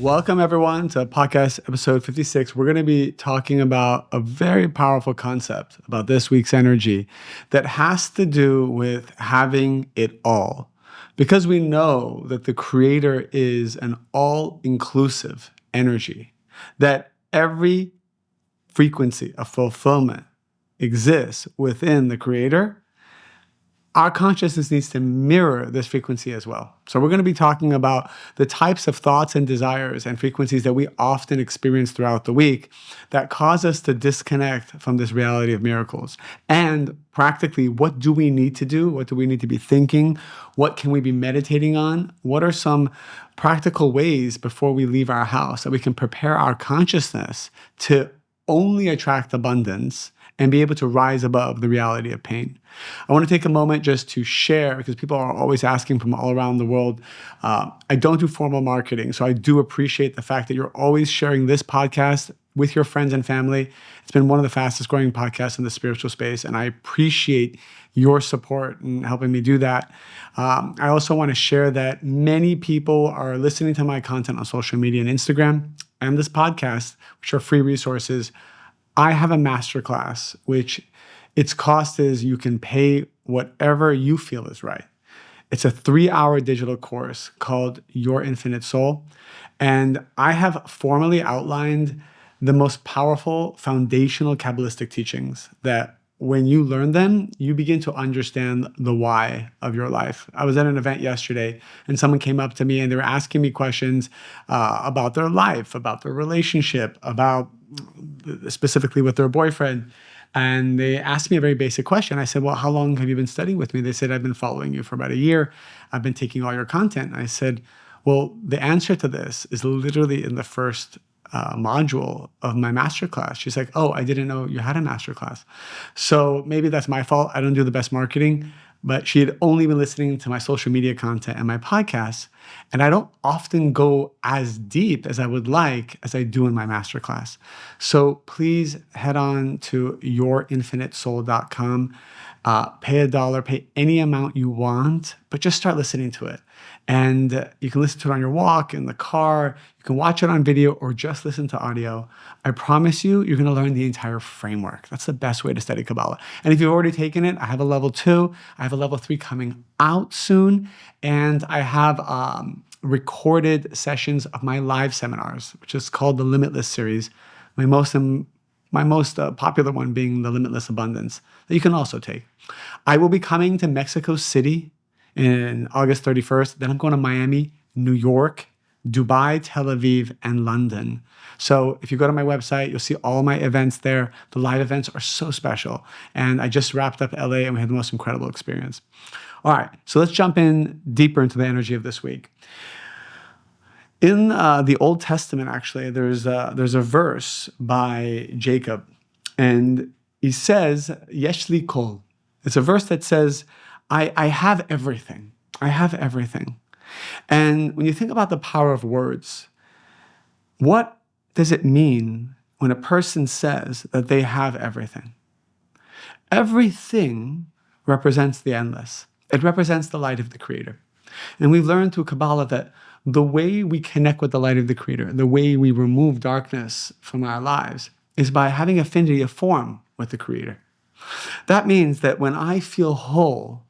Welcome, everyone, to podcast episode 56. We're going to be talking about a very powerful concept about this week's energy that has to do with having it all. Because we know that the Creator is an all-inclusive energy, that every frequency of fulfillment exists within the Creator, our consciousness needs to mirror this frequency as well. So we're going to be talking about the types of thoughts and desires and frequencies that we often experience throughout the week that cause us to disconnect from this reality of miracles. And practically, what do we need to do? What do we need to be thinking? What can we be meditating on? What are some practical ways before we leave our house that we can prepare our consciousness to only attract abundance and be able to rise above the reality of pain? I want to take a moment just to share, because people are always asking from all around the world. I don't do formal marketing, so I do appreciate the fact that you're always sharing this podcast with your friends and family. It's been one of the fastest growing podcasts in the spiritual space, and I appreciate your support in helping me do that. I also want to share that many people are listening to my content on social media and Instagram and this podcast, which are free resources. I have a masterclass, which its cost is you can pay whatever you feel is right. It's a 3-hour digital course called Your Infinite Soul. And I have formally outlined the most powerful foundational Kabbalistic teachings that when you learn them, you begin to understand the why of your life. I was at an event yesterday and someone came up to me and they were asking me questions about their life, about their relationship, about specifically with their boyfriend. And they asked me a very basic question. I said, well, how long have you been studying with me? They said, I've been following you for about a year. I've been taking all your content. I said, well, the answer to this is literally in the first module of my masterclass. She's like, oh, I didn't know you had a masterclass. So maybe that's my fault. I don't do the best marketing, but she had only been listening to my social media content and my podcasts. And I don't often go as deep as I would like as I do in my masterclass. So please head on to yourinfinitesoul.com. Pay $1, pay any amount you want, but just start listening to it. And you can listen to it on your walk, in the car, you can watch it on video, or just listen to audio. I promise you, you're going to learn the entire framework. That's the best way to study Kabbalah. And if you've already taken it, I have a level 2, I have a level 3 coming out soon, and I have recorded sessions of my live seminars, which is called the Limitless series. My most popular one being the Limitless Abundance, that you can also take. I will be coming to Mexico City in August 31st. Then I'm going to Miami, New York, Dubai, Tel Aviv, and London. So if you go to my website, you'll see all my events there. The live events are so special. And I just wrapped up LA and we had the most incredible experience. All right, so let's jump in deeper into the energy of this week. In the Old Testament, actually, there's a verse by Jacob, and he says, Yesh li kol. It's a verse that says, I have everything. I have everything. And when you think about the power of words, what does it mean when a person says that they have everything? Everything represents the endless. It represents the light of the Creator. And we've learned through Kabbalah that the way we connect with the light of the Creator, the way we remove darkness from our lives, is by having affinity of form with the Creator. That means that when I feel whole,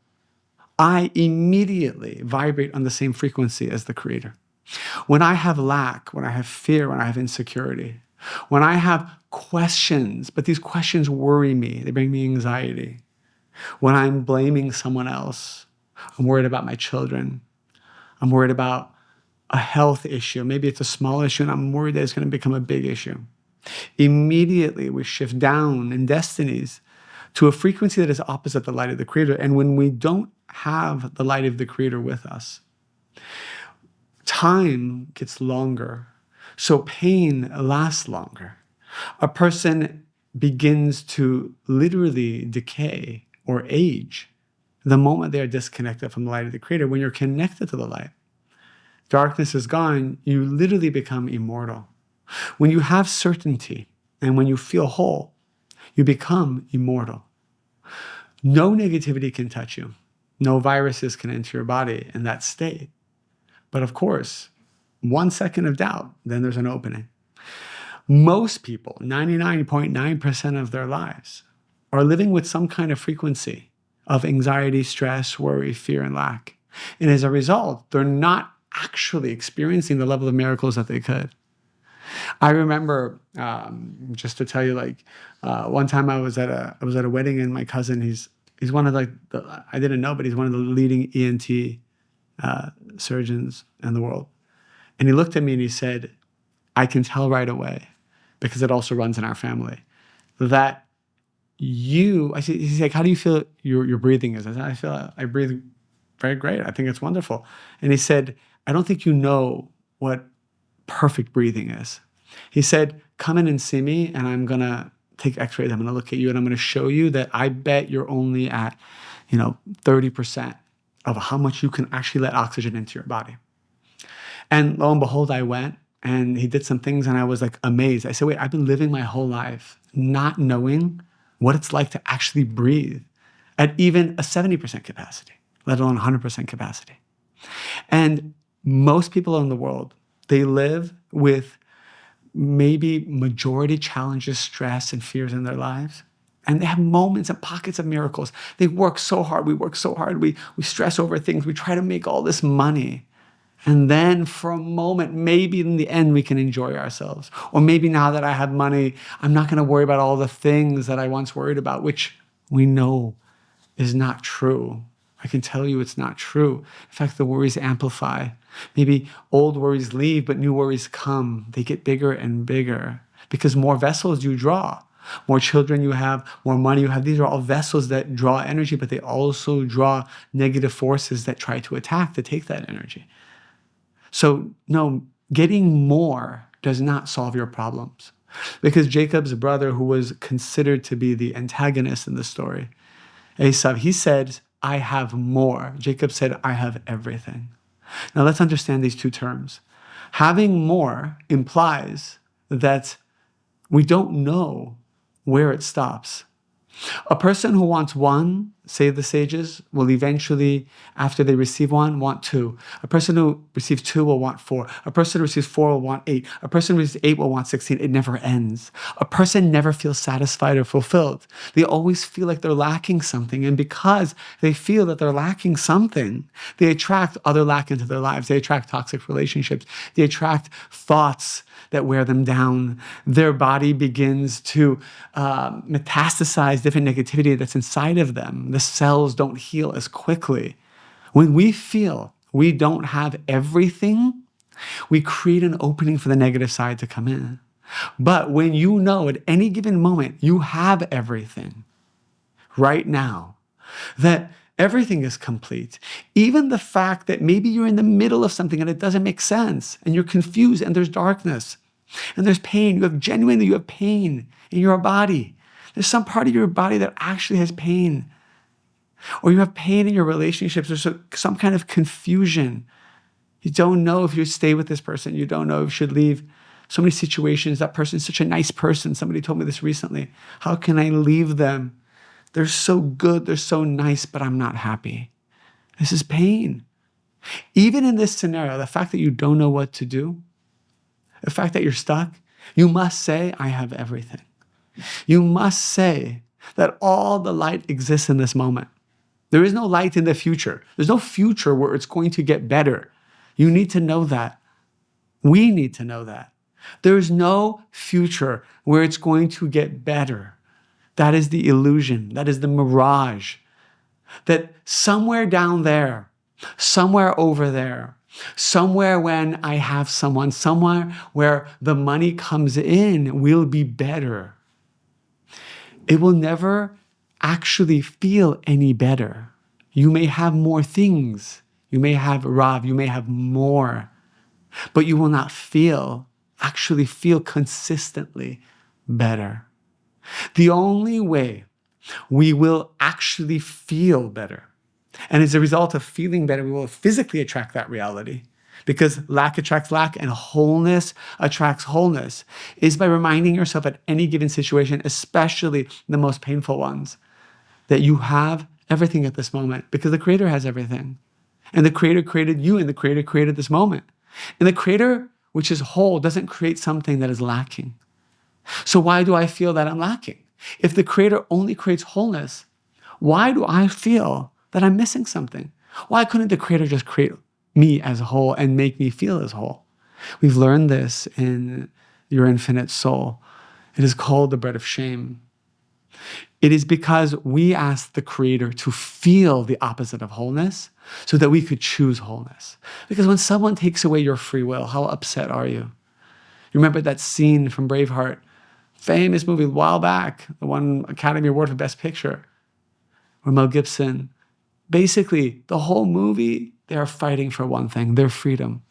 I immediately vibrate on the same frequency as the Creator. When I have lack, when I have fear, when I have insecurity, when I have questions, but these questions worry me, they bring me anxiety. When I'm blaming someone else, I'm worried about my children. I'm worried about a health issue. Maybe it's a small issue and I'm worried that it's going to become a big issue. Immediately we shift down in destinies to a frequency that is opposite the light of the Creator. And when we don't have the light of the Creator with us, time gets longer. So pain lasts longer. A person begins to literally decay or age the moment they are disconnected from the light of the Creator. When you're connected to the light, darkness is gone, you literally become immortal. When you have certainty and when you feel whole, you become immortal. No negativity can touch you. No viruses can enter your body in that state. But of course, 1 second of doubt, then there's an opening. Most people, 99.9% of their lives, are living with some kind of frequency of anxiety, stress, worry, fear, and lack. And as a result, they're not actually experiencing the level of miracles that they could. I remember, just to tell you, one time I was at a wedding, and my cousin, he's one of I didn't know, but he's one of the leading ENT surgeons in the world. And he looked at me and he said, I can tell right away, because it also runs in our family, that he's like, how do you feel your breathing is? I said, I breathe very great. I think it's wonderful. And he said, I don't think you know what perfect breathing is. He said, come in and see me, and I'm going to take x-rays. I'm going to look at you, and I'm going to show you that I bet you're only at, 30% of how much you can actually let oxygen into your body. And lo and behold, I went, and he did some things, and I was amazed. I said, wait, I've been living my whole life not knowing what it's like to actually breathe at even a 70% capacity, let alone 100% capacity. And most people in the world, they live with maybe majority challenges, stress, and fears in their lives. And they have moments and pockets of miracles. They work so hard. We work so hard. We stress over things. We try to make all this money. And then for a moment, maybe in the end, we can enjoy ourselves. Or maybe now that I have money, I'm not going to worry about all the things that I once worried about, which we know is not true. I can tell you it's not true. In fact, the worries amplify. Maybe old worries leave, but new worries come. They get bigger and bigger because more vessels you draw. More children you have, more money you have. These are all vessels that draw energy, but they also draw negative forces that try to attack, to take that energy. So no, getting more does not solve your problems. Because Jacob's brother, who was considered to be the antagonist in the story, Esau, he said, I have more. Jacob said, I have everything. Now let's understand these two terms. Having more implies that we don't know where it stops. A person who wants one, say the sages, will eventually, after they receive one, want two. A person who receives two will want four. A person who receives four will want eight. A person who receives 8 will want 16. It never ends. A person never feels satisfied or fulfilled. They always feel like they're lacking something. And because they feel that they're lacking something, they attract other lack into their lives. They attract toxic relationships. They attract thoughts that wear them down. Their body begins to metastasize different negativity that's inside of them. The cells don't heal as quickly. When we feel we don't have everything, we create an opening for the negative side to come in. But when you know at any given moment you have everything right now, that everything is complete. Even the fact that maybe you're in the middle of something and it doesn't make sense and you're confused and there's darkness and there's pain. You have pain in your body. There's some part of your body that actually has pain. Or you have pain in your relationships. There's some kind of confusion. You don't know if you stay with this person. You don't know if you should leave. So many situations, that person's such a nice person. Somebody told me this recently. How can I leave them? They're so good, they're so nice, but I'm not happy. This is pain. Even in this scenario, the fact that you don't know what to do, the fact that you're stuck, you must say, I have everything. You must say that all the light exists in this moment. There is no light in the future. There's no future where it's going to get better. You need to know that. We need to know that. There is no future where it's going to get better. That is the illusion. That is the mirage. That somewhere down there, somewhere over there, somewhere when I have someone, somewhere where the money comes in will be better. It will never actually feel any better. You may have more things. You may have Rav, you may have more, but you will not actually feel consistently better. The only way we will actually feel better, and as a result of feeling better, we will physically attract that reality, because lack attracts lack and wholeness attracts wholeness, is by reminding yourself at any given situation, especially the most painful ones, that you have everything at this moment because the Creator has everything. And the Creator created you and the Creator created this moment. And the creator, which is whole, doesn't create something that is lacking. So why do I feel that I'm lacking? If the creator only creates wholeness, why do I feel that I'm missing something? Why couldn't the creator just create me as whole and make me feel as whole? We've learned this in Your Infinite Soul. It is called the bread of shame. It is because we asked the creator to feel the opposite of wholeness so that we could choose wholeness. Because when someone takes away your free will, how upset are you? You remember that scene from Braveheart, famous movie a while back, the one Academy Award for Best Picture, where Mel Gibson, basically the whole movie, they are fighting for one thing, their freedom.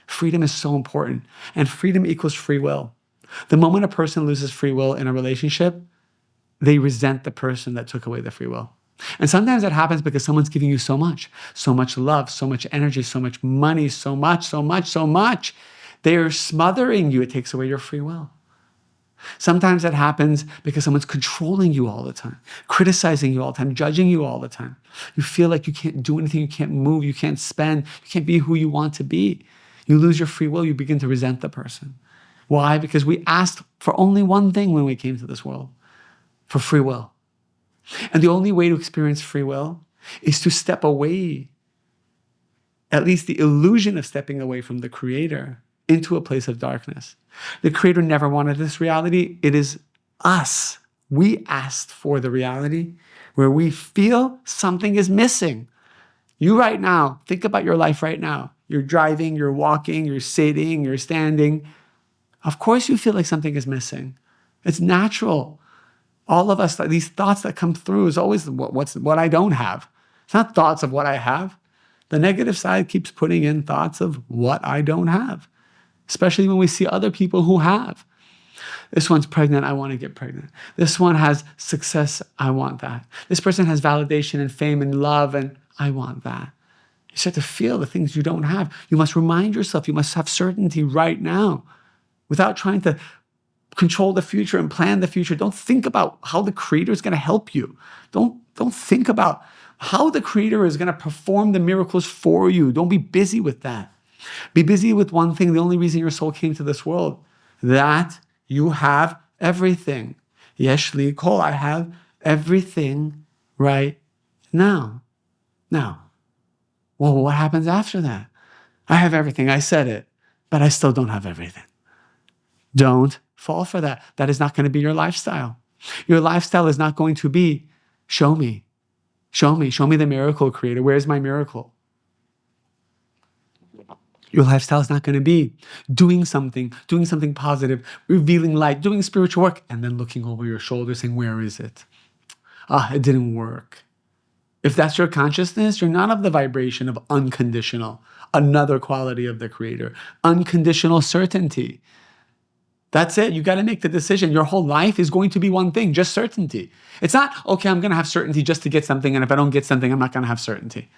Freedom is so important, and freedom equals free will. The moment a person loses free will in a relationship, they resent the person that took away the free will. And sometimes that happens because someone's giving you so much love, so much energy, so much money, so much. They are smothering you. It takes away your free will. Sometimes that happens because someone's controlling you all the time, criticizing you all the time, judging you all the time. You feel like you can't do anything, you can't move, you can't spend, you can't be who you want to be. You lose your free will, you begin to resent the person. Why? Because we asked for only one thing when we came to this world, for free will. And the only way to experience free will is to step away, at least the illusion of stepping away from the creator, into a place of darkness. The creator never wanted this reality. It is us. We asked for the reality where we feel something is missing. You right now, think about your life right now. You're driving, you're walking, you're sitting, you're standing. Of course you feel like something is missing. It's natural. All of us, these thoughts that come through is always what I don't have. It's not thoughts of what I have. The negative side keeps putting in thoughts of what I don't have, especially when we see other people who have. This one's pregnant, I want to get pregnant. This one has success, I want that. This person has validation and fame and love, and I want that. You start to feel the things you don't have. You must remind yourself, you must have certainty right now without trying to control the future and plan the future. Don't think about how the creator is going to help you. Don't think about how the creator is going to perform the miracles for you. Don't be busy with that. Be busy with one thing, the only reason your soul came to this world, that you have everything. Yesh li kol, I have everything right now. Now, well, what happens after that? I have everything, I said it, but I still don't have everything. Don't fall for that. That is not going to be your lifestyle. Your lifestyle is not going to be, show me the miracle, creator. Where's my miracle? Your lifestyle is not going to be doing something positive, revealing light, doing spiritual work, and then looking over your shoulder saying, where is it? It didn't work. If that's your consciousness, you're not of the vibration of unconditional, another quality of the creator, unconditional certainty. That's it. You got to make the decision. Your whole life is going to be one thing, just certainty. It's not, okay, I'm going to have certainty just to get something, and if I don't get something, I'm not going to have certainty.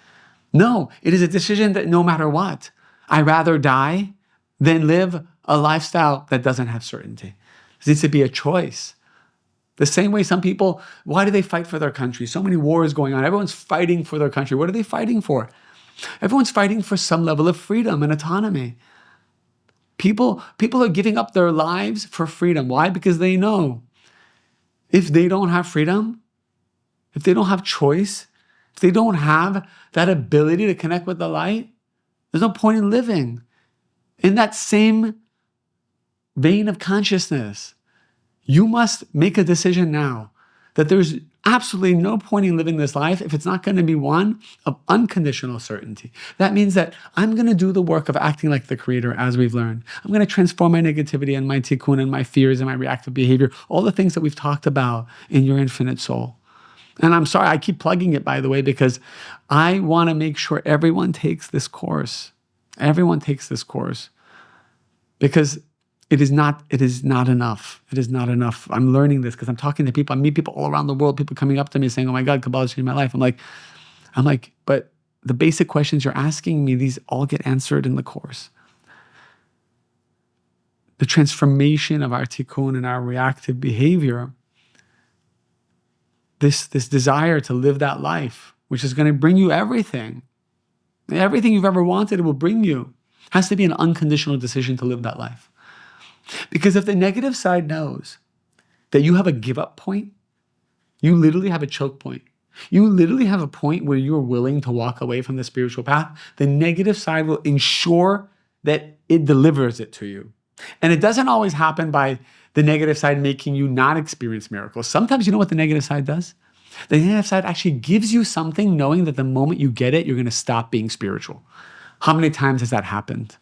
No, it is a decision that no matter what, I'd rather die than live a lifestyle that doesn't have certainty. It needs to be a choice. The same way some people, why do they fight for their country? So many wars going on. Everyone's fighting for their country. What are they fighting for? Everyone's fighting for some level of freedom and autonomy. People are giving up their lives for freedom. Why? Because they know if they don't have freedom, if they don't have choice, if they don't have that ability to connect with the light, there's no point in living. In that same vein of consciousness, you must make a decision now that there's absolutely no point in living this life if it's not going to be one of unconditional certainty. That means that I'm going to do the work of acting like the creator, as we've learned. I'm going to transform my negativity and my tikkun and my fears and my reactive behavior, all the things that we've talked about in Your Infinite Soul. And I'm sorry, I keep plugging it, by the way, because I want to make sure everyone takes this course. Everyone takes this course. Because it is not enough. It is not enough. I'm learning this because I'm talking to people. I meet people all around the world, people coming up to me saying, oh my God, Kabbalah changed my life. I'm like, but the basic questions you're asking me, these all get answered in the course. The transformation of our tikkun and our reactive behavior, this desire to live that life, which is going to bring you everything. Everything you've ever wanted, it will bring you. Has to be an unconditional decision to live that life. Because if the negative side knows that you have a give up point, you literally have a choke point. You literally have a point where you're willing to walk away from the spiritual path. The negative side will ensure that it delivers it to you. And it doesn't always happen by the negative side making you not experience miracles. Sometimes you know what the negative side does? The negative side actually gives you something knowing that the moment you get it, you're going to stop being spiritual. How many times has that happened?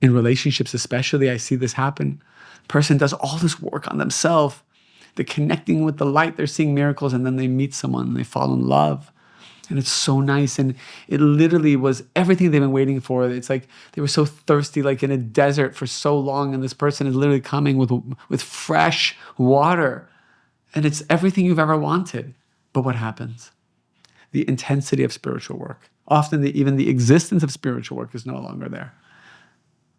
In relationships especially, I see this happen. Person does all this work on themselves. They're connecting with the light. They're seeing miracles, and then they meet someone and they fall in love. And it's so nice. And it literally was everything they've been waiting for. It's like they were so thirsty, like in a desert for so long. And this person is literally coming with fresh water. And it's everything you've ever wanted. But what happens? The intensity of spiritual work. Often even the existence of spiritual work is no longer there.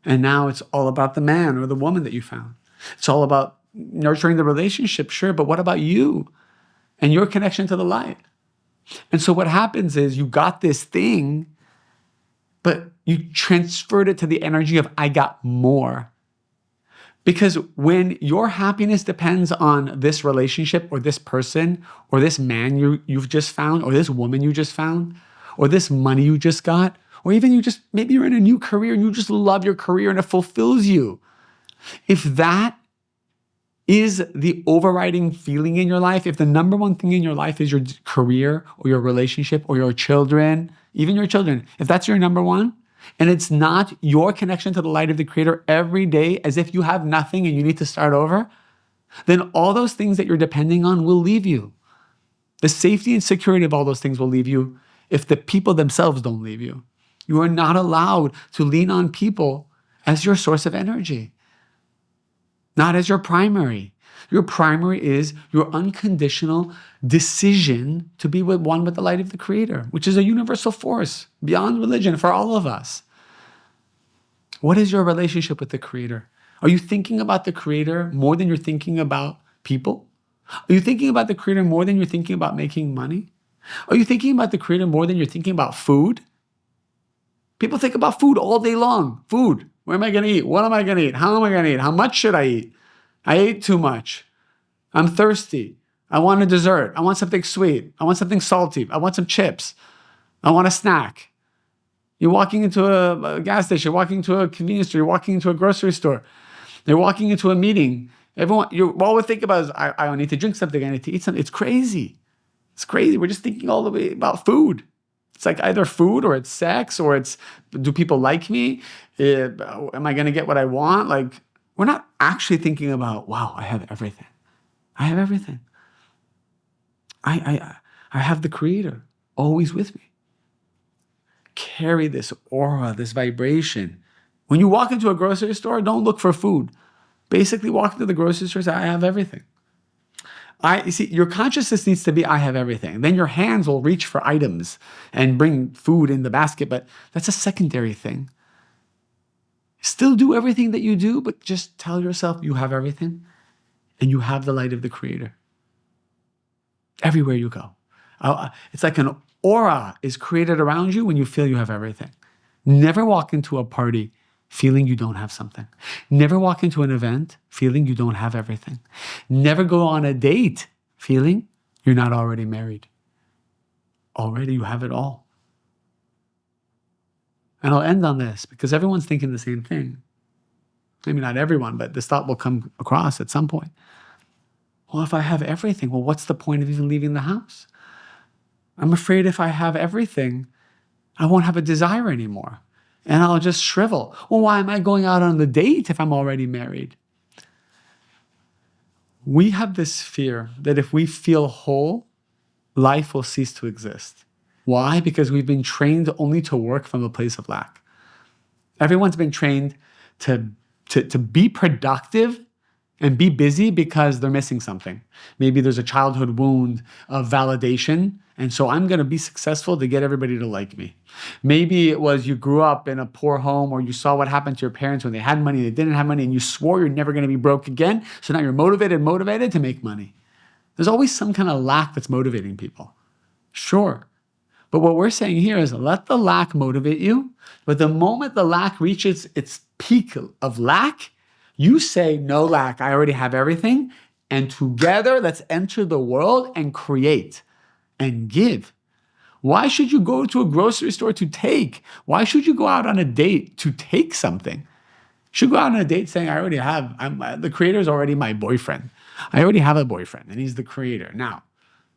And now it's all about the man or the woman that you found. It's all about nurturing the relationship, sure, but what about you and your connection to the light? And so what happens is you got this thing, but you transferred it to the energy of I got more. Because when your happiness depends on this relationship or this person or this man you've just found or this woman you just found or this money you just got, or even maybe you're in a new career and you just love your career and it fulfills you. If that is the overriding feeling in your life, if the number one thing in your life is your career or your relationship or your children, even your children, if that's your number one, and it's not your connection to the light of the Creator every day as if you have nothing and you need to start over, then all those things that you're depending on will leave you. The safety and security of all those things will leave you if the people themselves don't leave you. You are not allowed to lean on people as your source of energy. Not as your primary. Your primary is your unconditional decision to be one with the light of the Creator, which is a universal force beyond religion for all of us. What is your relationship with the Creator? Are you thinking about the Creator more than you're thinking about people? Are you thinking about the Creator more than you're thinking about making money? Are you thinking about the Creator more than you're thinking about food? People think about food all day long. Food. Where am I going to eat? What am I going to eat? How am I going to eat? How much should I eat? I ate too much. I'm thirsty. I want a dessert. I want something sweet. I want something salty. I want some chips. I want a snack. You're walking into a gas station. You're walking into a convenience store. You're walking into a grocery store. You're walking into a meeting. All we think about is, I need to drink something. I need to eat something. It's crazy. It's crazy. We're just thinking all the way about food. It's like either food or it's sex or it's, do people like me? Am I going to get what I want? Like, we're not actually thinking about, wow, I have everything. I have everything. I have the Creator always with me. Carry this aura, this vibration. When you walk into a grocery store, don't look for food. Basically walk into the grocery store and say, I have everything. You see, your consciousness needs to be, I have everything. Then your hands will reach for items and bring food in the basket, but that's a secondary thing. Still do everything that you do, but just tell yourself you have everything and you have the light of the Creator. Everywhere you go. It's like an aura is created around you when you feel you have everything. Never walk into a party feeling you don't have something. Never walk into an event feeling you don't have everything. Never go on a date feeling you're not already married. Already you have it all. And I'll end on this because everyone's thinking the same thing. Maybe not everyone, but this thought will come across at some point. Well, if I have everything, well, what's the point of even leaving the house? I'm afraid if I have everything, I won't have a desire anymore. And I'll just shrivel. Well, why am I going out on the date if I'm already married? We have this fear that if we feel whole, life will cease to exist. Why? Because we've been trained only to work from a place of lack. Everyone's been trained to be productive and be busy because they're missing something. Maybe there's a childhood wound of validation, and so I'm going to be successful to get everybody to like me. Maybe it was you grew up in a poor home or you saw what happened to your parents when they had money, they didn't have money, and you swore you're never going to be broke again, so now you're motivated to make money. There's always some kind of lack that's motivating people. Sure. But what we're saying here is let the lack motivate you. But the moment the lack reaches its peak of lack, you say, no lack, I already have everything. And together, let's enter the world and create and give. Why should you go to a grocery store to take? Why should you go out on a date to take something? You should go out on a date saying, I already have, the creator is already my boyfriend. I already have a boyfriend and he's the creator. Now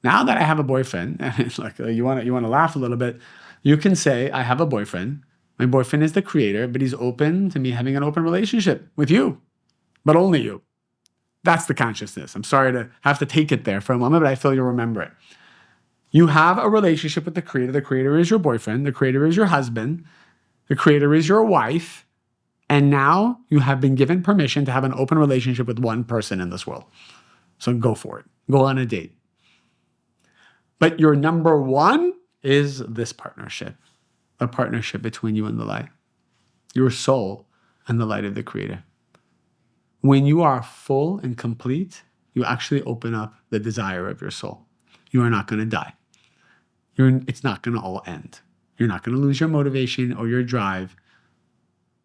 that I have a boyfriend, and it's like you want to laugh a little bit, you can say, I have a boyfriend. My boyfriend is the creator, but he's open to me having an open relationship with you, but only you. That's the consciousness. I'm sorry to have to take it there for a moment, but I feel you'll remember it. You have a relationship with the creator. The creator is your boyfriend. The creator is your husband. The creator is your wife. And now you have been given permission to have an open relationship with one person in this world. So go for it. Go on a date. But your number one is this partnership, a partnership between you and the light, your soul and the light of the creator. When you are full and complete, you actually open up the desire of your soul. You are not going to die. It's not going to all end. You're not going to lose your motivation or your drive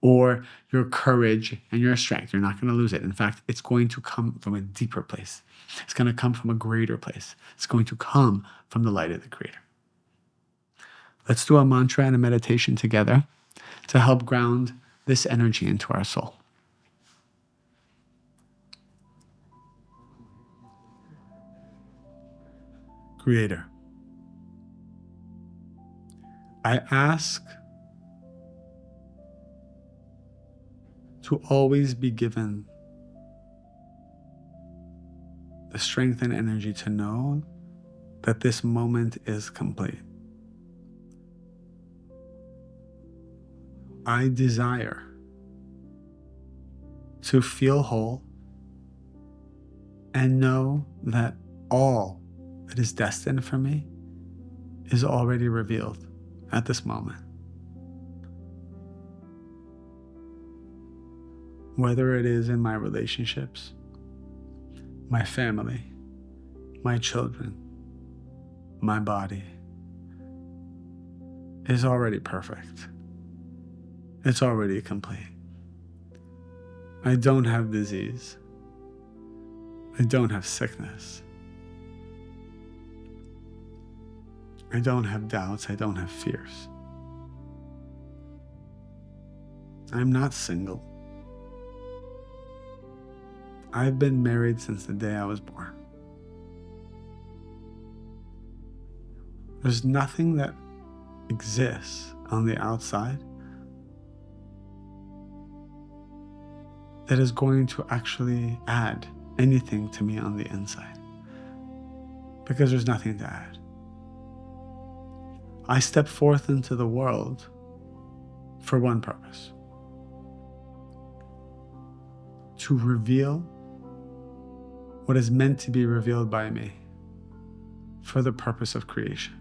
or your courage and your strength. You're not going to lose it. In fact, it's going to come from a deeper place. It's going to come from a greater place. It's going to come from the light of the creator. Let's do a mantra and a meditation together to help ground this energy into our soul. Creator, I ask to always be given the strength and energy to know that this moment is complete. I desire to feel whole and know that all that is destined for me is already revealed at this moment. Whether it is in my relationships, my family, my children, my body, is already perfect. It's already complete. I don't have disease. I don't have sickness. I don't have doubts. I don't have fears. I'm not single. I've been married since the day I was born. There's nothing that exists on the outside that is going to actually add anything to me on the inside, because there's nothing to add. I step forth into the world for one purpose: to reveal what is meant to be revealed by me for the purpose of creation.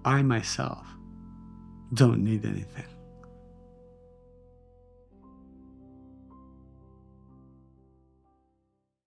I myself don't need anything.